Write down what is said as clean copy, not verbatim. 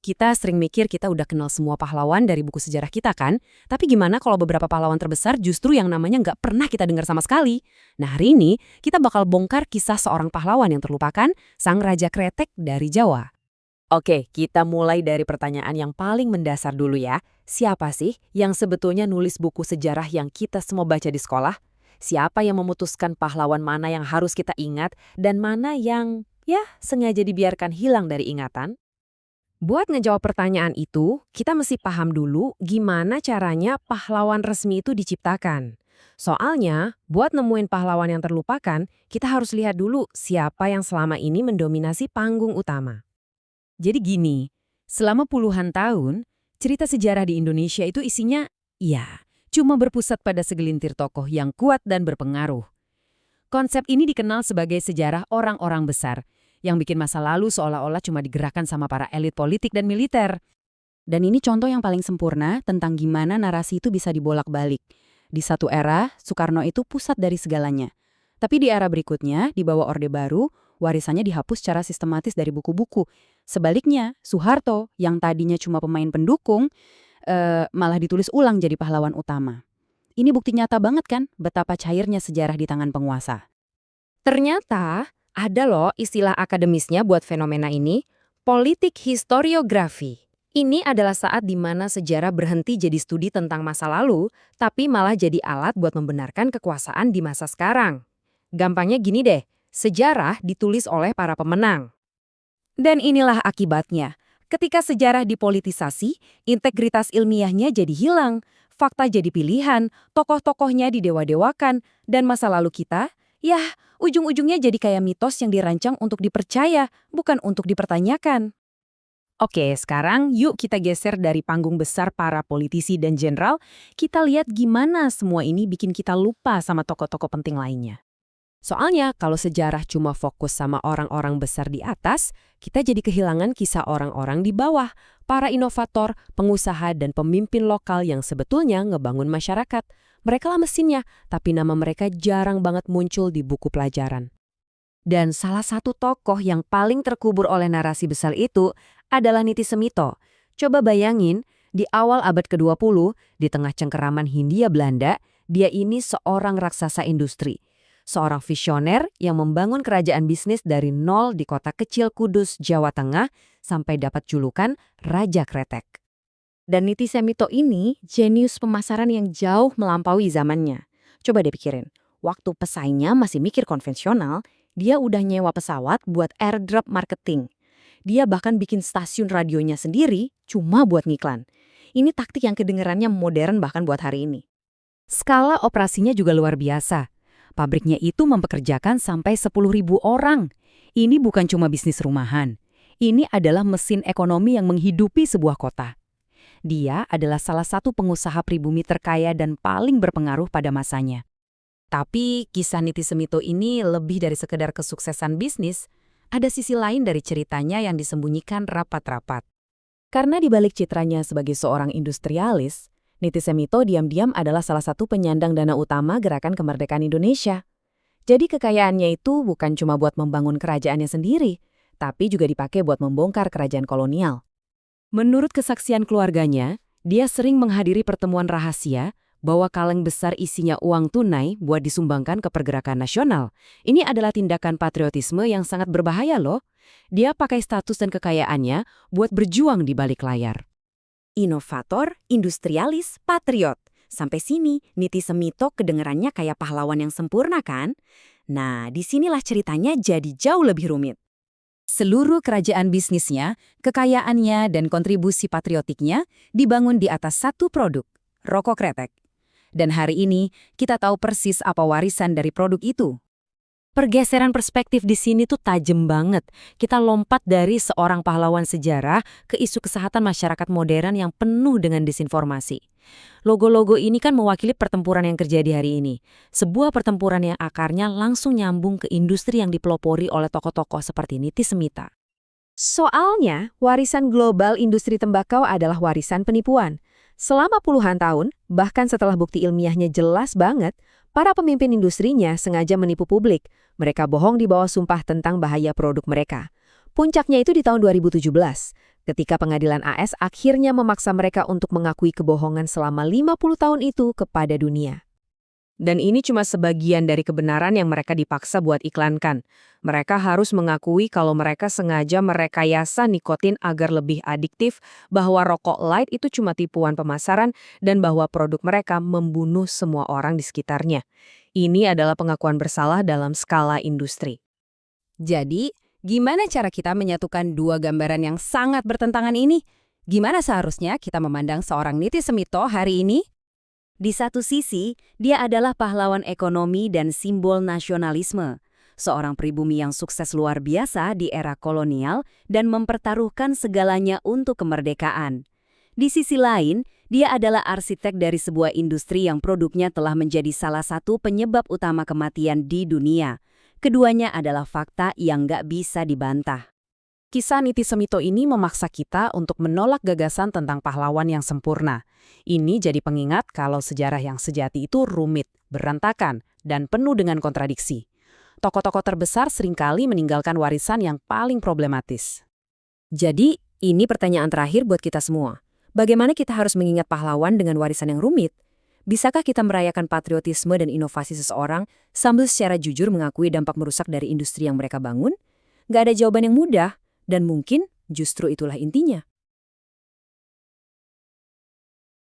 Kita sering mikir kita udah kenal semua pahlawan dari buku sejarah kita kan? Tapi gimana kalau beberapa pahlawan terbesar justru yang namanya nggak pernah kita dengar sama sekali? Nah hari ini kita bakal bongkar kisah seorang pahlawan yang terlupakan, Sang Raja Kretek dari Jawa. Oke, kita mulai dari pertanyaan yang paling mendasar dulu ya. Siapa sih yang sebetulnya nulis buku sejarah yang kita semua baca di sekolah? Siapa yang memutuskan pahlawan mana yang harus kita ingat dan mana yang, sengaja dibiarkan hilang dari ingatan? Buat ngejawab pertanyaan itu, kita mesti paham dulu gimana caranya pahlawan resmi itu diciptakan. Soalnya, buat nemuin pahlawan yang terlupakan, kita harus lihat dulu siapa yang selama ini mendominasi panggung utama. Jadi gini, selama puluhan tahun, cerita sejarah di Indonesia itu isinya, cuma berpusat pada segelintir tokoh yang kuat dan berpengaruh. Konsep ini dikenal sebagai sejarah orang-orang besar, yang bikin masa lalu seolah-olah cuma digerakkan sama para elit politik dan militer. Dan ini contoh yang paling sempurna tentang gimana narasi itu bisa dibolak-balik. Di satu era, Soekarno itu pusat dari segalanya. Tapi di era berikutnya, di bawah Orde Baru, warisannya dihapus secara sistematis dari buku-buku. Sebaliknya, Soeharto, yang tadinya cuma pemain pendukung, malah ditulis ulang jadi pahlawan utama. Ini bukti nyata banget kan betapa cairnya sejarah di tangan penguasa. Ternyata, ada loh istilah akademisnya buat fenomena ini, politik historiografi. Ini adalah saat di mana sejarah berhenti jadi studi tentang masa lalu, tapi malah jadi alat buat membenarkan kekuasaan di masa sekarang. Gampangnya gini deh, sejarah ditulis oleh para pemenang. Dan inilah akibatnya. Ketika sejarah dipolitisasi, integritas ilmiahnya jadi hilang, fakta jadi pilihan, tokoh-tokohnya didewa-dewakan, dan masa lalu kita, ujung-ujungnya jadi kayak mitos yang dirancang untuk dipercaya, bukan untuk dipertanyakan. Oke, sekarang yuk kita geser dari panggung besar para politisi dan jenderal, kita lihat gimana semua ini bikin kita lupa sama tokoh-tokoh penting lainnya. Soalnya kalau sejarah cuma fokus sama orang-orang besar di atas, kita jadi kehilangan kisah orang-orang di bawah, para inovator, pengusaha, dan pemimpin lokal yang sebetulnya ngebangun masyarakat. Mereka lah mesinnya, tapi nama mereka jarang banget muncul di buku pelajaran. Dan salah satu tokoh yang paling terkubur oleh narasi besar itu adalah Niti Semito. Coba bayangin, di awal abad ke-20, di tengah cengkeraman Hindia Belanda, dia ini seorang raksasa industri. Seorang visioner yang membangun kerajaan bisnis dari nol di kota kecil Kudus, Jawa Tengah, sampai dapat julukan Raja Kretek. Dan Niti Semito ini jenius pemasaran yang jauh melampaui zamannya. Coba deh pikirin, waktu pesaingnya masih mikir konvensional, dia udah nyewa pesawat buat airdrop marketing. Dia bahkan bikin stasiun radionya sendiri cuma buat ngiklan. Ini taktik yang kedengerannya modern bahkan buat hari ini. Skala operasinya juga luar biasa. Pabriknya itu mempekerjakan sampai 10.000 orang. Ini bukan cuma bisnis rumahan. Ini adalah mesin ekonomi yang menghidupi sebuah kota. Dia adalah salah satu pengusaha pribumi terkaya dan paling berpengaruh pada masanya. Tapi kisah Niti Semito ini lebih dari sekedar kesuksesan bisnis. Ada sisi lain dari ceritanya yang disembunyikan rapat-rapat. Karena dibalik citranya sebagai seorang industrialis, Niti Semito diam-diam adalah salah satu penyandang dana utama gerakan kemerdekaan Indonesia. Jadi kekayaannya itu bukan cuma buat membangun kerajaannya sendiri, tapi juga dipakai buat membongkar kerajaan kolonial. Menurut kesaksian keluarganya, dia sering menghadiri pertemuan rahasia, bawa kaleng besar isinya uang tunai buat disumbangkan ke pergerakan nasional. Ini adalah tindakan patriotisme yang sangat berbahaya loh. Dia pakai status dan kekayaannya buat berjuang di balik layar. Inovator, industrialis, patriot. Sampai sini, Niti Semito kedengerannya kayak pahlawan yang sempurna kan? Nah, disinilah ceritanya jadi jauh lebih rumit. Seluruh kerajaan bisnisnya, kekayaannya, dan kontribusi patriotiknya dibangun di atas satu produk, rokok kretek. Dan hari ini, kita tahu persis apa warisan dari produk itu. Pergeseran perspektif di sini tuh tajam banget. Kita lompat dari seorang pahlawan sejarah ke isu kesehatan masyarakat modern yang penuh dengan disinformasi. Logo-logo ini kan mewakili pertempuran yang terjadi hari ini. Sebuah pertempuran yang akarnya langsung nyambung ke industri yang dipelopori oleh tokoh-tokoh seperti Niti Semito. Soalnya, warisan global industri tembakau adalah warisan penipuan. Selama puluhan tahun, bahkan setelah bukti ilmiahnya jelas banget, para pemimpin industrinya sengaja menipu publik. Mereka bohong di bawah sumpah tentang bahaya produk mereka. Puncaknya itu di tahun 2017, ketika pengadilan AS akhirnya memaksa mereka untuk mengakui kebohongan selama 50 tahun itu kepada dunia. Dan ini cuma sebagian dari kebenaran yang mereka dipaksa buat iklankan. Mereka harus mengakui kalau mereka sengaja merekayasa nikotin agar lebih adiktif, bahwa rokok light itu cuma tipuan pemasaran, dan bahwa produk mereka membunuh semua orang di sekitarnya. Ini adalah pengakuan bersalah dalam skala industri. Jadi, gimana cara kita menyatukan dua gambaran yang sangat bertentangan ini? Gimana seharusnya kita memandang seorang Niti Semito hari ini? Di satu sisi, dia adalah pahlawan ekonomi dan simbol nasionalisme. Seorang pribumi yang sukses luar biasa di era kolonial dan mempertaruhkan segalanya untuk kemerdekaan. Di sisi lain, dia adalah arsitek dari sebuah industri yang produknya telah menjadi salah satu penyebab utama kematian di dunia. Keduanya adalah fakta yang nggak bisa dibantah. Kisah Niti Semito ini memaksa kita untuk menolak gagasan tentang pahlawan yang sempurna. Ini jadi pengingat kalau sejarah yang sejati itu rumit, berantakan, dan penuh dengan kontradiksi. Tokoh-tokoh terbesar seringkali meninggalkan warisan yang paling problematis. Jadi, ini pertanyaan terakhir buat kita semua. Bagaimana kita harus mengingat pahlawan dengan warisan yang rumit? Bisakah kita merayakan patriotisme dan inovasi seseorang sambil secara jujur mengakui dampak merusak dari industri yang mereka bangun? Nggak ada jawaban yang mudah. Dan mungkin justru itulah intinya.